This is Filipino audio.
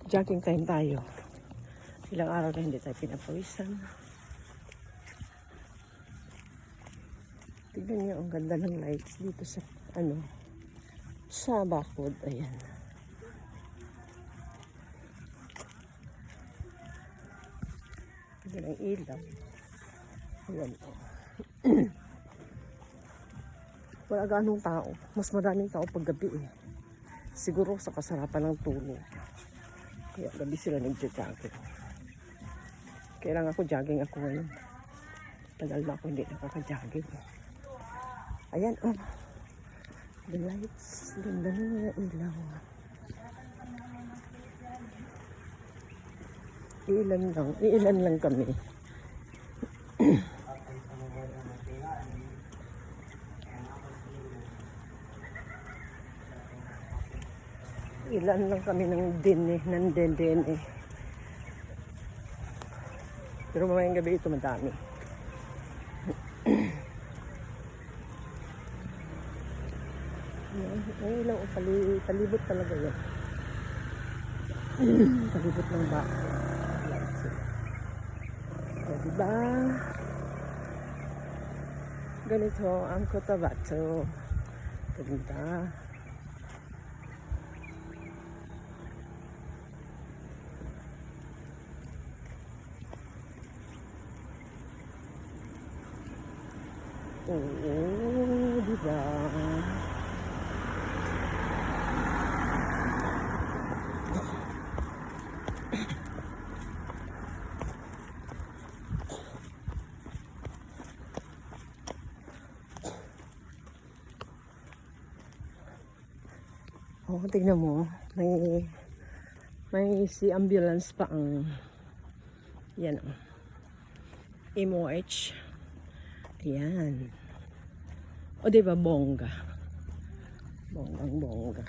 Jogging time tayo. Ilang araw na hindi tayo pinapawisan. Tignan niyo ang ganda ng lights dito sa sa Bacolod. Ayan. Tignan ang ilaw. Ayan o. Wala ganong tao. Mas maraming tao pag gabi eh. Siguro sa kasarapan ng tulog. Kaya gabi sila nag-jogging. Kailangan ako jogging ako ngayon. Tagal na ako hindi nakaka-jogging. Ayan oh. The lights. Ganda na mga ilaw. Iilan lang kami. Ilan lang kami ng din eh. Pero mamayang gabi ito madami. Ay, ilaw, palibot talaga yan. Palibot ng bako. O, diba? Ganito ang Cotabato. Ganda. Oo, diba? Oh, tignan mo. May si ambulance pa ang yan oh. MOH. Ayan. O diba bongga? Bonggang bongga.